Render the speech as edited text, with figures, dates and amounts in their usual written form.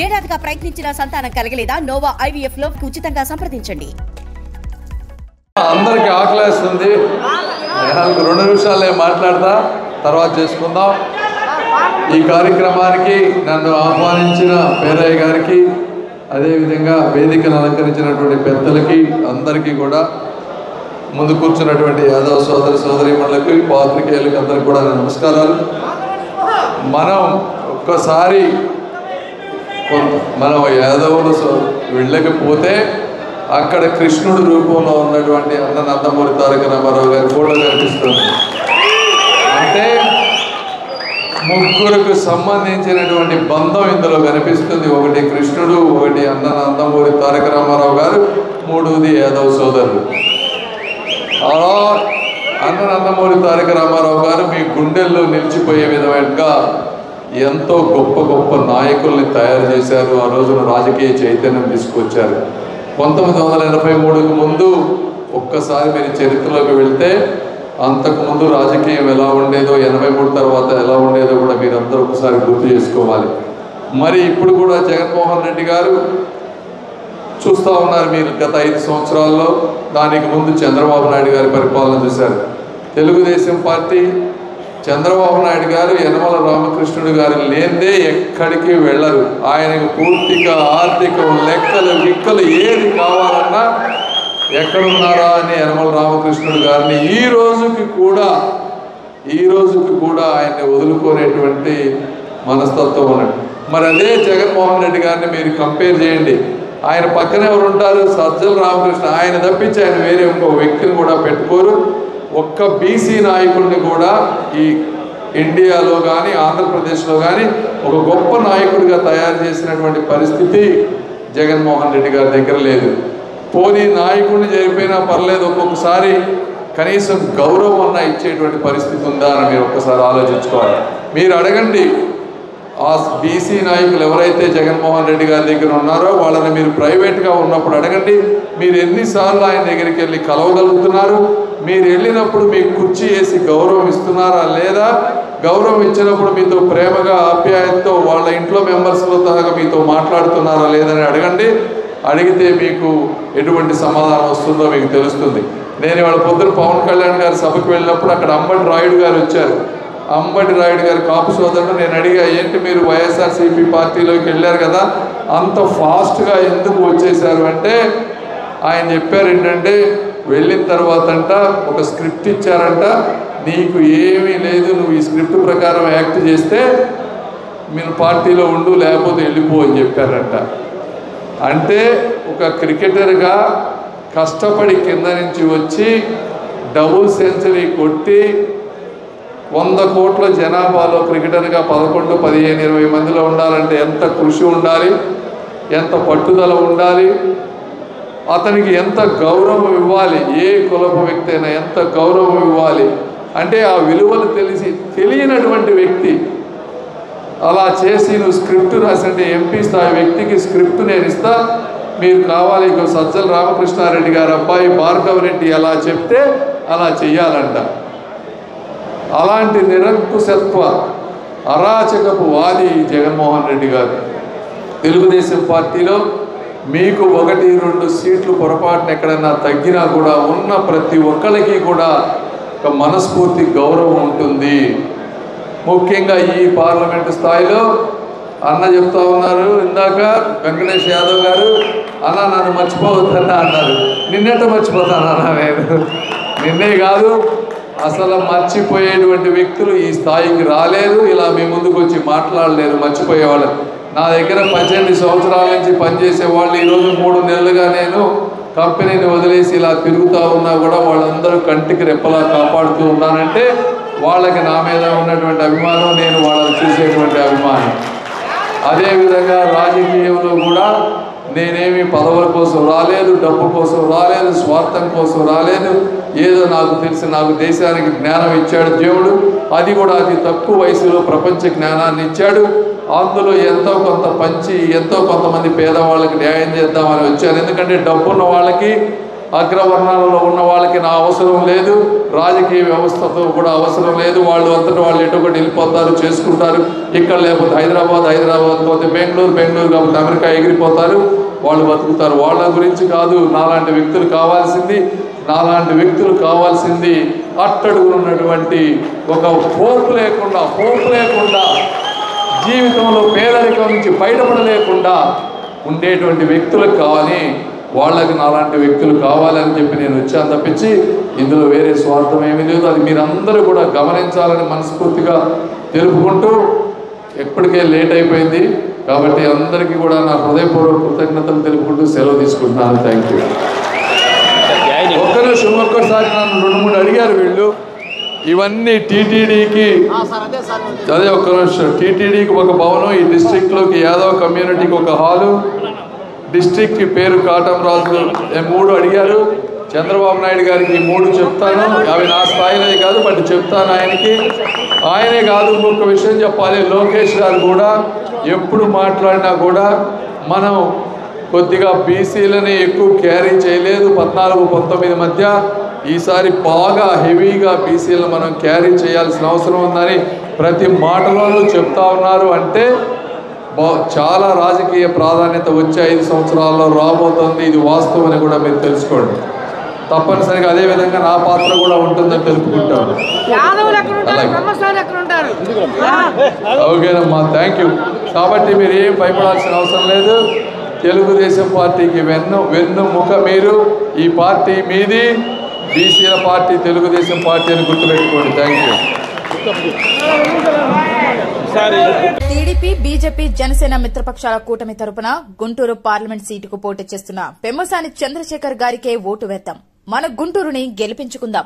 ఏడాదిగా ప్రయత్నించిన సంతానం కలగలేదా? Noah IVF లో ఉచితంగా సంప్రదించండి. అందరికి ఆకలేస్తుంది. 2 నిమిషాలే మాట్లాడతా, తర్వాత చేసుకుందాం. ఈ కార్యక్రమానికి నన్ను ఆహ్వానించిన పేరయ్య గారికి, అదేవిధంగా వేదికను అలంకరించినటువంటి పెద్దలకి అందరికీ కూడా, ముందు కూర్చున్నటువంటి యాదవ సోదరి సోదరీమణులకి, పాత్రికేయులకి అందరికి కూడా నమస్కారాలు. మనం ఒక్కసారి మనం యాదవులు వెళ్ళకపోతే అక్కడ కృష్ణుడి రూపంలో ఉన్నటువంటి అన్న నందమూరి తారక రామారావు గారి ఫోటో కనిపిస్తుంది. అంటే ముగ్గురికి సంబంధించినటువంటి బంధం ఇందులో కనిపిస్తుంది. ఒకటి కృష్ణుడు, ఒకటి అన్న నందమూరి తారక రామారావు గారు, మూడవది యాదవ్ సోదరుడు. అలా అన్న నందమూరి తారక రామారావు గారు మీ గుండెల్లో నిలిచిపోయే విధంగా ఎంతో గొప్ప గొప్ప నాయకుల్ని తయారు చేశారు. ఆ రోజున రాజకీయ చైతన్యం తీసుకొచ్చారు. 1983కు ముందు ఒక్కసారి మీరు చరిత్రలోకి వెళ్తే అంతకుముందు రాజకీయం ఎలా ఉండేదో, 83 తర్వాత ఎలా ఉండేదో కూడా మీరందరూ ఒకసారి గుర్తు చేసుకోవాలి. మరి ఇప్పుడు కూడా జగన్మోహన్ రెడ్డి గారు చూస్తూ ఉన్నారు. మీరు గత 5 సంవత్సరాల్లో, దానికి ముందు చంద్రబాబు నాయుడు గారి పరిపాలన చూశారు. తెలుగుదేశం పార్టీ, చంద్రబాబు నాయుడు గారు యనమల రామకృష్ణుడు గారు లేదే ఎక్కడికి వెళ్ళరు. ఆయనకు పూర్తిగా ఆర్థిక లెక్కలు విక్కలు ఏది కావాలన్నా ఎక్కడున్నారా అని యనమల రామకృష్ణుడు గారిని ఈ రోజుకి కూడా ఆయన్ని వదులుకోనేటువంటి మనస్తత్వం ఉన్నది. మరి అదే జగన్మోహన్ రెడ్డి గారిని మీరు కంపేర్ చేయండి. ఆయన పక్కన ఎవరు ఉంటారు? సజ్జల రామకృష్ణ. ఆయన తప్పించి ఆయన వేరే ఇంకో వ్యక్తిని కూడా పెట్టుకోరు. ఒక్క బీసీ నాయకుడిని కూడా ఈ ఇండియాలో కానీ ఆంధ్రప్రదేశ్లో కానీ ఒక గొప్ప నాయకుడిగా తయారు చేసినటువంటి పరిస్థితి జగన్మోహన్ రెడ్డి గారి దగ్గర లేదు. పోనీ నాయకుడిని జరిపోయినా పర్లేదు, ఒక్కొక్కసారి కనీసం గౌరవం అన్నా ఇచ్చేటువంటి పరిస్థితి ఉందా అని మీరు ఒక్కసారి ఆలోచించుకోవాలి. మీరు అడగండి, ఆ బీసీ నాయకులు ఎవరైతే జగన్మోహన్ రెడ్డి గారి దగ్గర ఉన్నారో వాళ్ళని మీరు ప్రైవేట్గా ఉన్నప్పుడు అడగండి, మీరు ఎన్నిసార్లు ఆయన దగ్గరికి వెళ్ళి కలవగలుగుతున్నారు? మీరు వెళ్ళినప్పుడు మీకు కుర్చీ వేసి గౌరవం ఇస్తున్నారా లేదా? గౌరవం ఇచ్చినప్పుడు మీతో ప్రేమగా ఆప్యాయతతో వాళ్ళ ఇంట్లో మెంబర్స్లో తనగా మీతో మాట్లాడుతున్నారా లేదని అడగండి. అడిగితే మీకు ఎటువంటి సమాధానం వస్తుందో మీకు తెలుస్తుంది. నేను ఇవాళ పొద్దున పవన్ కళ్యాణ్ గారి సభకు వెళ్ళినప్పుడు అక్కడ అంబటి రాయుడు గారు వచ్చారు. అంబటి రాయుడు గారి కాపు సోదరుడు. నేను అడిగా, ఏంటి మీరు వైఎస్ఆర్సీపీ పార్టీలోకి వెళ్ళారు కదా, అంత ఫాస్ట్గా ఎందుకు వచ్చేసారు అంటే ఆయన చెప్పారు ఏంటంటే, వెళ్ళిన తర్వాత అంట ఒక స్క్రిప్ట్ ఇచ్చారంట, నీకు ఏమీ లేదు, నువ్వు ఈ స్క్రిప్ట్ ప్రకారం యాక్ట్ చేస్తే మీరు పార్టీలో ఉండు, లేకపోతే వెళ్ళిపో అని చెప్పారంట. అంటే ఒక క్రికెటర్గా కష్టపడి కింద నుంచి వచ్చి డబుల్ సెంచరీ కొట్టి 100 కోట్ల జనాభాలో క్రికెటర్గా 11, 15, 20 మందిలో ఉండాలంటే ఎంత కృషి ఉండాలి, ఎంత పట్టుదల ఉండాలి, అతనికి ఎంత గౌరవం ఇవ్వాలి, ఏ కులపు వ్యక్తి అయినా ఎంత గౌరవం ఇవ్వాలి అంటే ఆ విలువలు తెలియనటువంటి వ్యక్తి అలా చేసి నువ్వు స్క్రిప్ట్ రాసంటే ఎంపీ స్థాయి వ్యక్తికి స్క్రిప్ట్ నేను ఇస్తా, మీరు కావాలి ఇక సజ్జల రామకృష్ణారెడ్డి గారి అబ్బాయి భార్గవ రెడ్డి ఎలా చెప్తే అలా చెయ్యాలంట. అలాంటి నిరంకుశత్వ అరాచకపు వాది జగన్మోహన్ రెడ్డి గారు. తెలుగుదేశం పార్టీలో మీకు 1-2 సీట్లు పొరపాటున ఎక్కడన్నా తగ్గినా కూడా ఉన్న ప్రతి ఒక్కరికి కూడా ఒక మనస్ఫూర్తి గౌరవం ఉంటుంది. ముఖ్యంగా ఈ పార్లమెంటు స్థాయిలో అన్న చెప్తా ఉన్నారు ఇందాక వెంకటేష్ యాదవ్ గారు, అన్న నన్ను మర్చిపోవద్దన్నా అన్నారు. నిన్నెట మర్చిపోతానన్నా నేను? నిన్నే కాదు, అసలు మర్చిపోయేటువంటి వ్యక్తులు ఈ స్థాయికి రాలేరు, ఇలా మీ ముందుకు వచ్చి మాట్లాడలేరు మర్చిపోయేవాళ్ళు. నా దగ్గర 18 సంవత్సరాల నుంచి పనిచేసే వాళ్ళు ఈరోజు 3 నెలలుగా నేను కంపెనీని వదిలేసి ఇలా తిరుగుతూ ఉన్నా కూడా వాళ్ళందరూ కంటికి రెప్పలా కాపాడుతూ ఉన్నానంటే వాళ్ళకి నా మీద ఉన్నటువంటి అభిమానం, నేను వాళ్ళని చూసేటువంటి అభిమానం. అదేవిధంగా రాజకీయంలో కూడా నేనేమి పదవుల కోసం రాలేదు, డబ్బు కోసం రాలేదు, స్వార్థం కోసం రాలేదు. ఏదో నాకు తెలిసి నాకు దేశానికి జ్ఞానం ఇచ్చాడు దేవుడు, అది కూడా అతి తక్కువ వయసులో ప్రపంచ జ్ఞానాన్ని ఇచ్చాడు. అందులో ఎంతో కొంత పంచి ఎంతో కొంతమంది పేదవాళ్ళకి న్యాయం చేద్దామని వచ్చాను. ఎందుకంటే డబ్బున్న వాళ్ళకి అగ్రవర్ణాలలో ఉన్న వాళ్ళకి నా అవసరం లేదు, రాజకీయ వ్యవస్థతో కూడా అవసరం లేదు, వాళ్ళు అంతటా వాళ్ళు ఎటు ఒకటి వెళ్ళిపోతారు, చేసుకుంటారు, ఇక్కడ లేకపోతే హైదరాబాద్ పోతే బెంగళూరు కాకపోతే అమెరికా ఎగిరిపోతారు, వాళ్ళు బతుకుతారు. వాళ్ళ గురించి కాదు నాలాంటి వ్యక్తులు కావాల్సింది అట్టడుగు ఉన్నటువంటి ఒక హోప్ లేకుండా జీవితంలో పేదరికం నుంచి బయటపడలేకుండా ఉండేటువంటి వ్యక్తులకు కావాలి. వాళ్ళకి నాలాంటి వ్యక్తులు కావాలని చెప్పి నేను వచ్చాను తప్పించి ఇందులో వేరే స్వార్థం ఏమీ లేదు. అది మీరందరూ కూడా గమనించాలని మనస్ఫూర్తిగా తెలుపుకుంటూ, ఎప్పటికే లేట్ అయిపోయింది కాబట్టి అందరికీ కూడా నా హృదయపూర్వక కృతజ్ఞతలు తెలుపుకుంటూ సెలవు తీసుకుంటున్నాను. Thank you. ఒక్కసారి నన్ను 2-3 అడిగారు వీళ్ళు, ఇవన్నీ టీటీడీకి అదే ఒక్క నిమిషం, టీటీడీకి ఒక భవనం, ఈ డిస్ట్రిక్ట్లోకి యాదవ్ కమ్యూనిటీకి ఒక హాలు, డిస్ట్రిక్ట్ పేరు కాటంరాజు 3 అడిగారు. చంద్రబాబు నాయుడు గారికి 3 చెప్తాను, అవి నా స్థాయిలో కాదు బట్ చెప్తాను ఆయనే కాదు. ఇంకొక విషయం చెప్పాలి, లోకేష్ గారు కూడా ఎప్పుడు మాట్లాడినా కూడా మనం కొద్దిగా బీసీలని ఎక్కువ క్యారీ చేయలేదు 14-19 మధ్య, ఈసారి బాగా హెవీగా బీసీలను మనం క్యారీ చేయాల్సిన అవసరం ఉందని ప్రతి మాటలోనూ చెప్తా ఉన్నారు. అంటే చాలా రాజకీయ ప్రాధాన్యత వచ్చే 5 సంవత్సరాల్లో రాబోతుంది, ఇది వాస్తవం అని కూడా మీరు తెలుసుకోండి. తప్పనిసరిగా అదే విధంగా నా పాత్ర కూడా ఉంటుందని తెలుపుకుంటాను. ఓకేనమ్మా, థ్యాంక్ యూ. కాబట్టి మీరు ఏం భయపడాల్సిన అవసరం లేదు. తెలుగుదేశం పార్టీకి వెన్నుముక మీరు, ఈ పార్టీ మీది, బీసీల పార్టీ తెలుగుదేశం పార్టీ అని గుర్తుపెట్టుకోండి. Thank you. TDP, BJP, Janasena మిత్రపక్షాల కూటమి తరపున గుంటూరు పార్లమెంట్ సీటుకు పోటీ చేస్తున్న పెమ్మసాని చంద్రశేఖర్ గారికే ఓటు వేద్దాం. మన గుంటూరుని గెలిపించుకుందాం.